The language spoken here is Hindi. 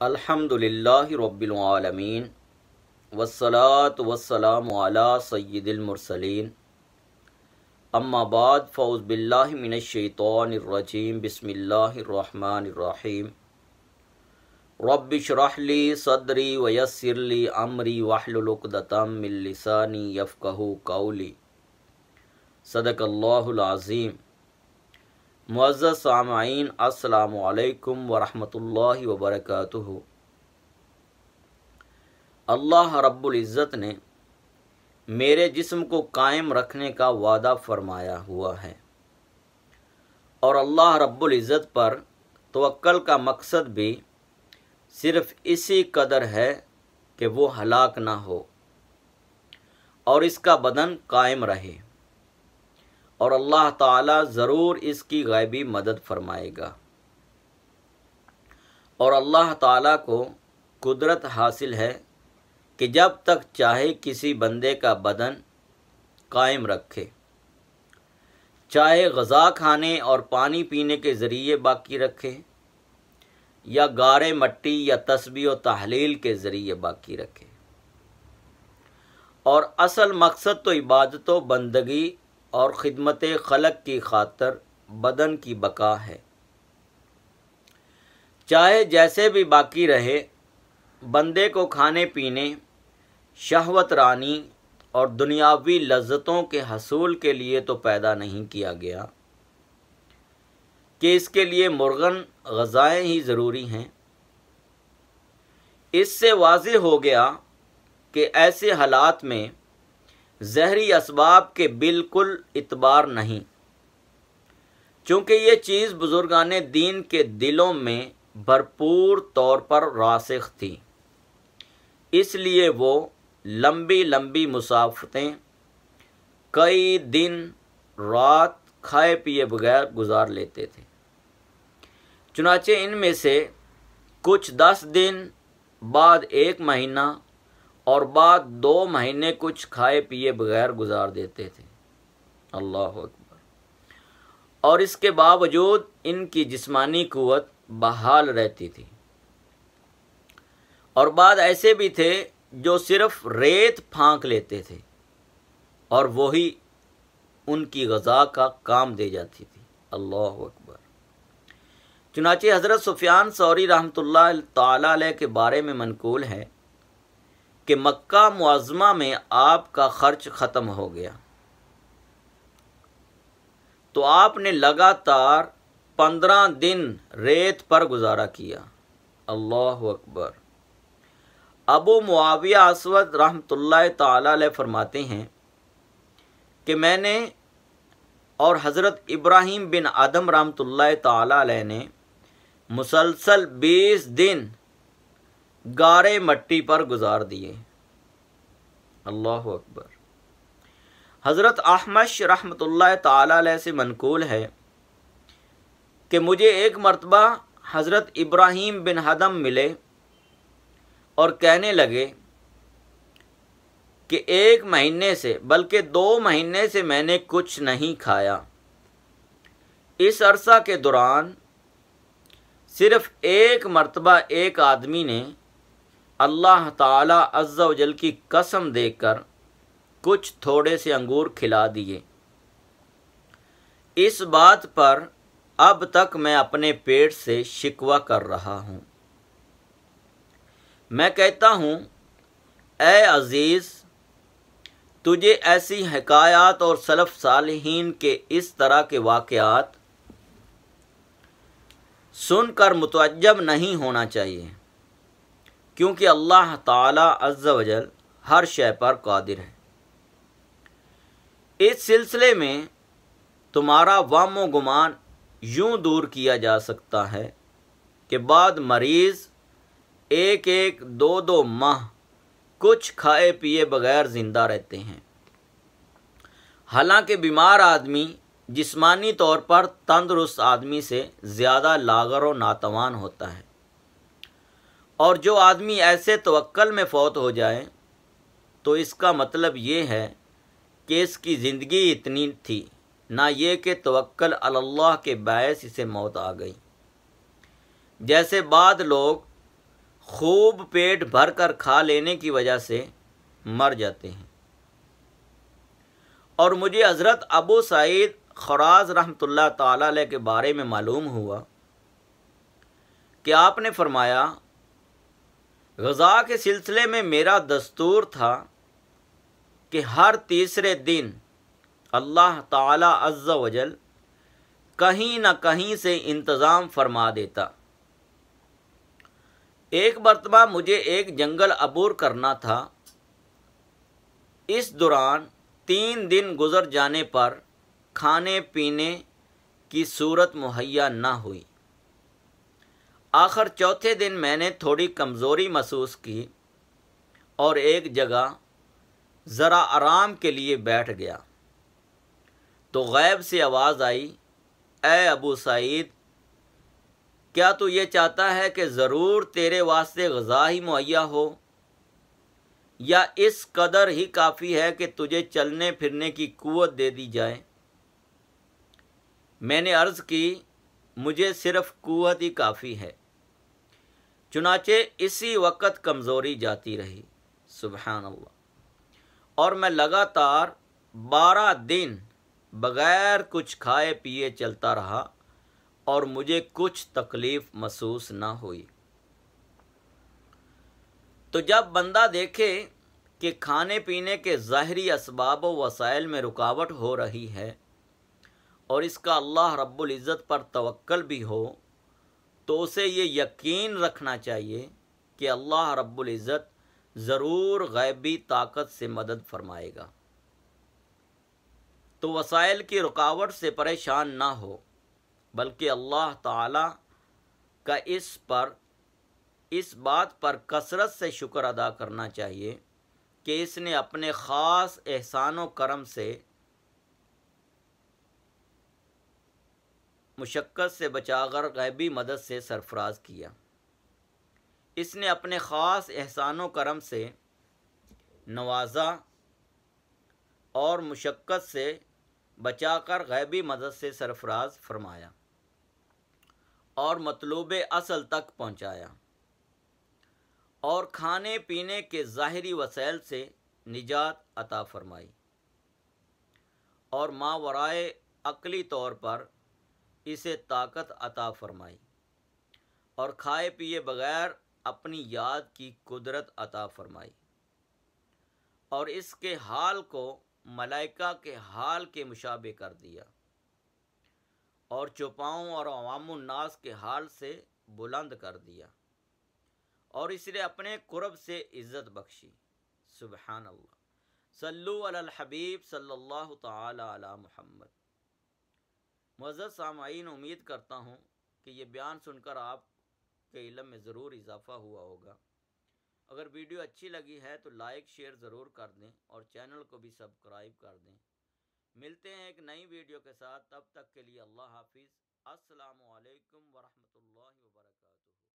अल्हम्दुलिल्लाहि रब्बिल आलमीन वस्सलातु वस्सलामु अला सय्यिदिल मुरसलीन अम्मा बाद फ़ऊज़ बिल्लाहि मिनश शैतानिर रजीम बिस्मिल्लाहिर रहमानिर रहीम रब्बि इश्रह ली सदरी व यस्सिर ली अमरी वहलुल उक़दतम मिन लिसानी यफ़क़हू क़ौली सदक़ल्लाहुल अज़ीम। मुअज़्ज़ज़ सामईन अस्सलामु अलैकुम व रहमतुल्लाहि व बरकातुहू। अल्लाह रब्बुल इज़्ज़त ने मेरे जिस्म को कायम रखने का वादा फरमाया हुआ है और अल्लाह रब्बुल इज़्ज़त पर तवक्कल का मकसद भी सिर्फ़ इसी कदर है कि वो हलाक ना हो और इसका बदन कायम रहे, और अल्लाह ताला ज़रूर इसकी गैबी मदद फरमाएगा। और अल्लाह ताला को कुदरत हासिल है कि जब तक चाहे किसी बंदे का बदन कायम रखे, चाहे ग़ज़ा खाने और पानी पीने के ज़रिए बाकी रखे या गारे मट्टी या तस्बीह व तहलील के ज़रिए बाकी रखे। और असल मकसद तो इबादत व बंदगी और ख़िदमत खलक की खातर बदन की बका है। चाहे जैसे भी बाकी रहे, बंदे को खाने पीने, शहवत रानी और दुनियावी लज्जतों के हसूल के लिए तो पैदा नहीं किया गया कि इसके लिए मुर्गन ग़ज़ाएँ ही ज़रूरी हैं। इससे वाज़ेह हो गया कि ऐसे हालात में ज़हरी असबाब के बिल्कुल इतबार नहीं, चूँकि ये चीज़ बुज़ुर्गाने दीन के दिलों में भरपूर तौर पर रासिख़ थी। इसलिए वो लंबी लंबी मुसाफ़रतें कई दिन रात खाए पिए बगैर गुजार लेते थे। चुनाचे इनमें से कुछ 10 दिन, बाद 1 महीना और बाद 2 महीने कुछ खाए पिए बगैर गुजार देते थे। अल्लाह अकबर। और इसके बावजूद इनकी जिस्मानी क़ुव्वत बहाल रहती थी। और बाद ऐसे भी थे जो सिर्फ रेत फांक लेते थे और वही उनकी ग़ज़ा का काम दे जाती थी। अल्लाह अकबर। चुनाचे हज़रत सुफ़ियान सौरी रहमतुल्लाह ताला अलैह के बारे में मनक़ूल है कि मक्का मुअज़्ज़मा में आपका ख़र्च ख़त्म हो गया तो आपने लगातार 15 दिन रेत पर गुजारा किया। अल्लाह अकबर। अबू मुआविया अस्वद रहमतुल्लाह ताला अलैह फरमाते हैं कि मैंने और हज़रत इब्राहीम बिन आदम रहमतुल्लाह ताला अलैह ने मुसलसल 20 दिन गारे मट्टी पर गुजार दिए। अल्लाह अकबर। हज़रत अहमश रहमतुल्लाह ताला अलैह से मनक़ूल है कि मुझे एक मरतबा हज़रत इब्राहीम बिन हदम मिले और कहने लगे कि 1 महीने से बल्कि 2 महीने से मैंने कुछ नहीं खाया। इस अरसा के दौरान सिर्फ़ एक मरतबा एक आदमी ने अल्लाह ताला अज़्ज़ा व जल की कसम देकर कुछ थोड़े से अंगूर खिला दिए। इस बात पर अब तक मैं अपने पेट से शिकवा कर रहा हूँ। मैं कहता हूँ, ए अज़ीज़, तुझे ऐसी हिकायात और सलफ़ सालिहीन के इस तरह के वाक़यात सुनकर मुतअज्जब नहीं होना चाहिए, क्योंकि अल्लाह ताला अज़्ज़ा व जल हर शय पर कादिर है। इस सिलसिले में तुम्हारा वहम व गुमान यूँ दूर किया जा सकता है कि बाद मरीज़ 1-1, 2-2 माह कुछ खाए पिए बगैर ज़िंदा रहते हैं। हालांकि बीमार आदमी जिस्मानी तौर पर तंदुरुस्त आदमी से ज़्यादा लागर व नातवान होता है, और जो आदमी ऐसे तवक्कल में फ़ौत हो जाए तो इसका मतलब ये है कि इसकी ज़िंदगी इतनी थी, ना ये कि तवक्कल अल्लाह के बायस इसे मौत आ गई। जैसे बाद लोग खूब पेट भर कर खा लेने की वजह से मर जाते हैं। और मुझे हज़रत अबू सईद खराज रहमतुल्लाह ताला अलैह के बारे में मालूम हुआ कि आपने फरमाया, ग़ज़ा के सिलसिले में मेरा दस्तूर था कि हर तीसरे दिन अल्लाह ताला अज़्ज़ा वजल कहीं न कहीं से इंतज़ाम फरमा देता। एक मरतबा मुझे एक जंगल अबूर करना था। इस दौरान 3 दिन गुज़र जाने पर खाने पीने की सूरत मुहैया न हुई। आखिर चौथे दिन मैंने थोड़ी कमज़ोरी महसूस की और एक जगह ज़रा आराम के लिए बैठ गया तो गैब से आवाज़ आई, ए अबू सईद, क्या तू ये चाहता है कि ज़रूर तेरे वास्ते ग़ज़ा ही मुहैया हो, या इस कदर ही काफ़ी है कि तुझे चलने फिरने की क़ुव्वत दे दी जाए। मैंने अर्ज़ की, मुझे सिर्फ़ क़ुव्वत ही काफ़ी है। चुनाचे इसी वक्त कमज़ोरी जाती रही। सुबहान अल्लाह। और मैं लगातार 12 दिन बग़ैर कुछ खाए पिए चलता रहा और मुझे कुछ तकलीफ़ महसूस ना हुई। तो जब बंदा देखे कि खाने पीने के ज़ाहिरी असबाब व वसाइल में रुकावट हो रही है और इसका अल्लाह रब्बुल इज़्ज़त पर तवक्कल भी हो, तो उसे ये यकीन रखना चाहिए कि अल्लाह रब्बुल इज़्ज़त ज़रूर गैबी ताकत से मदद फरमाएगा। तो वसाइल की रुकावट से परेशान ना हो, बल्कि अल्लाह ताला का इस बात पर कसरत से शुक्र अदा करना चाहिए कि इसने अपने ख़ास एहसान व करम से मुशक्क़त से बचाकर गैबी मदद से सरफराज किया। इसने अपने ख़ास एहसान व करम से नवाजा और मुशक्क़त से बचाकर गैबी मदद से सरफराज फरमाया और मतलूब असल तक पहुँचाया और खाने पीने के ज़ाहिरी वसाइल से निजात अता फरमाई और मावराए अक़ली तौर पर इसे ताकत अता फरमाई और खाए पिए बग़ैर अपनी याद की कुदरत अता फरमाई और इसके हाल को मलाइका के हाल के मुशाबे कर दिया और चौपाओं और अवामुन नास के हाल से बुलंद कर दिया और इसने अपने कुर्ब से इज़्ज़त बख्शी। सुबहान अल्लाह। सल्लु अलल हबीब सल्लल्लाहु ताला अला मुहम्मद। मुअज़्ज़ज़ सामाईन, उम्मीद करता हूँ कि ये बयान सुनकर आपके इल्म में ज़रूर इजाफ़ा हुआ होगा। अगर वीडियो अच्छी लगी है तो लाइक शेयर ज़रूर कर दें और चैनल को भी सब्सक्राइब कर दें। मिलते हैं एक नई वीडियो के साथ, तब तक के लिए अल्लाह हाफिज़। अस्सलामु अलैकुम वरहमतुल्लाहि वबरकातुहू।